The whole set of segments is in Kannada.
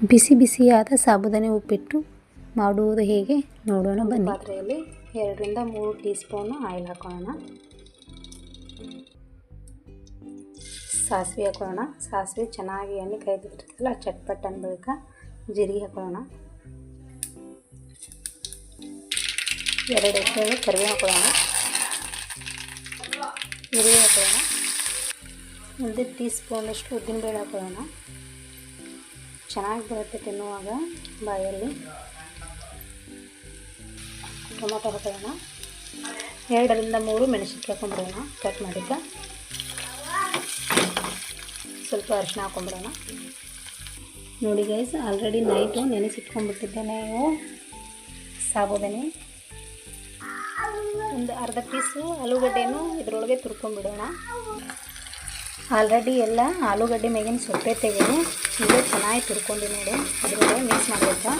ಬಿಸಿ ಬಿಸಿಯಾದ ಸಾಬುದಾನಿ ಉಪ್ಪಿಟ್ಟು ಮಾಡುವುದು ಹೇಗೆ ನೋಡೋಣ ಬನ್ನಿ. ಪಾತ್ರೆಯಲ್ಲಿ 2 ರಿಂದ 3 ಟೀ ಸ್ಪೂನ್ ಆಯಿಲ್ ಹಾಕೊಳ್ಳೋಣ. ಸಾಸಿವೆ ಹಾಕೊಳ್ಳೋಣ. ಸಾಸಿವೆ ಚೆನ್ನಾಗಿ ಎಣ್ಣೆ ಕಾಯ್ದಿರ್ತಲ್ಲ ಚಟ್ಪಟ್ ಅನ್ಬೇಕ. ಜೀರಿಗೆ ಹಾಕೊಳ್ಳೋಣ. 2 ಎಸಳು ಕರಿಬೇವು ಹಾಕೊಳ್ಳೋಣ. ಈರುಳ್ಳಿ ಹಾಕೊಳ್ಳೋಣ. 1 ಟೀ ಸ್ಪೂನಷ್ಟು ಉದ್ದಿನಬೇಳೆ ಹಾಕೊಳ್ಳೋಣ. ಚೆನ್ನಾಗಿ ಬರುತ್ತೆ ತಿನ್ನುವಾಗ ಬಾಯಲ್ಲಿ. ಟೊಮೊಟೊ ಹಾಕೊಳ್ಳೋಣ. 2 ರಿಂದ 3 ಮೆಣಸಿನ್ಕಾಯಿ ಹಾಕೊಂಡ್ಬಿಡೋಣ ಕಟ್ ಮಾಡಿದ್ದ. ಸ್ವಲ್ಪ ಅರಿಶಿನ ಹಾಕೊಂಡ್ಬಿಡೋಣ. ನೋಡಿ ಗೈಸ್, ಆಲ್ರೆಡಿ ನೈಟು ನೆನೆಸಿಟ್ಕೊಂಡ್ಬಿಟ್ಟಿದ್ದೆ ನಾವು ಸಾಬುದಾನಿ. ಒಂದು ಅರ್ಧ ಪೀಸು ಆಲೂಗಡ್ಡೆನೂ ಇದರೊಳಗೆ ತುರ್ಕೊಂಡ್ಬಿಡೋಣ. ಆಲ್ರೆಡಿ ಎಲ್ಲ ಆಲೂಗಡ್ಡೆ ಮೇಗಿನ ಸೊಪ್ಪೆ ತೆಗೆದು ಈಗ ಚೆನ್ನಾಗಿ ತುರ್ಕೊಂಡು ನೋಡಿ ಅದರೊಳಗೆ ಮಿಕ್ಸ್ ಮಾಡಬೇಕು.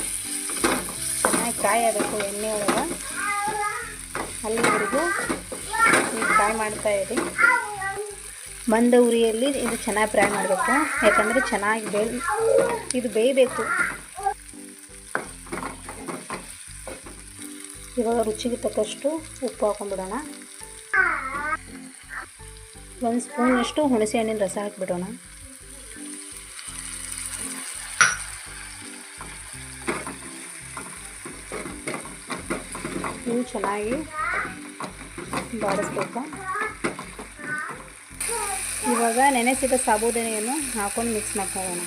ಚೆನ್ನಾಗಿ ಫ್ರೈ ಆಗಬೇಕು ಎಣ್ಣೆ ಒಳಗೆ. ಅಲ್ಲಿವರೆಗೂ ಫ್ರೈ ಮಾಡ್ತಾಯಿರಿ. ಮಂದ ಉರಿಯಲ್ಲಿ ಇದು ಚೆನ್ನಾಗಿ ಫ್ರೈ ಮಾಡಬೇಕು, ಯಾಕಂದರೆ ಚೆನ್ನಾಗಿ ಇದು ಬೇಯಬೇಕು. ಇವಾಗ ರುಚಿಗೆ ತಕ್ಕಷ್ಟು ಉಪ್ಪು ಹಾಕೊಂಡ್ಬಿಡೋಣ. 1 ಸ್ಪೂನಷ್ಟು ಹುಣಸೆ ಹಣ್ಣಿನ ರಸ ಹಾಕಿಬಿಡೋಣ. ಇವು ಚೆನ್ನಾಗಿ ಬಾಡಿಸ್ಬೇಕು. ಇವಾಗ ನೆನೆಸಿದ ಸಾಬುದಾನಿಯನ್ನು ಹಾಕೊಂಡು ಮಿಕ್ಸ್ ಮಾಡ್ಕೊಳ್ಳೋಣ.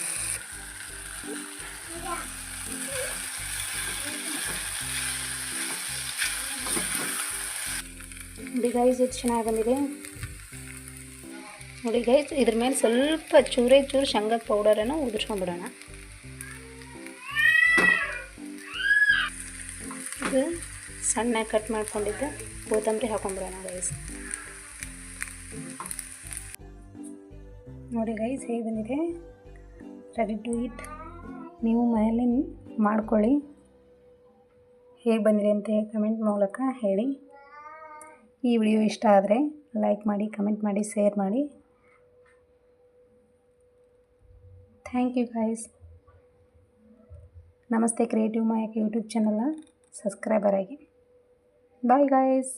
ನೋಡಿ ಗೈಸ್, ಇದು ಚೆನ್ನಾಗಿ ಬಂದಿದೆ. ನೋಡಿ ಗೈಸ್, ಇದ್ರ ಮೇಲೆ ಸ್ವಲ್ಪ ಚೂರು ಶೇಂಗಾ ಪೌಡರನ್ನು ಉದುರ್ಸ್ಕೊಂಡ್ಬಿಡೋಣ. ಇದು ಸಣ್ಣ ಕಟ್ ಮಾಡ್ಕೊಂಡಿದ್ದ ಕೊತ್ತಂಬರಿ ಹಾಕೊಂಡ್ಬಿಡೋಣ ಗೈಸ್. ನೋಡಿ ಗೈಸ್, ಹೇಗೆ ಬಂದಿದೆ. Ready to eat. ನೀವು ಮನೆಯಲ್ಲಿ ಮಾಡ್ಕೊಳ್ಳಿ. ಹೇಗೆ ಬಂದಿದೆ ಅಂತ ಕಮೆಂಟ್ ಮೂಲಕ ಹೇಳಿ. ಈ ವಿಡಿಯೋ ಇಷ್ಟ ಆದರೆ ಲೈಕ್ ಮಾಡಿ, ಕಮೆಂಟ್ ಮಾಡಿ, ಶೇರ್ ಮಾಡಿ. Thank you guys. ನಮಸ್ತೆ ಕ್ರಿಯೇಟಿವ್ ಮಾಯಕ ಯೂಟ್ಯೂಬ್ ಚಾನಲ್ನ ಸಬ್ಸ್ಕ್ರೈಬರ್ ಆಗಿ. Bye guys.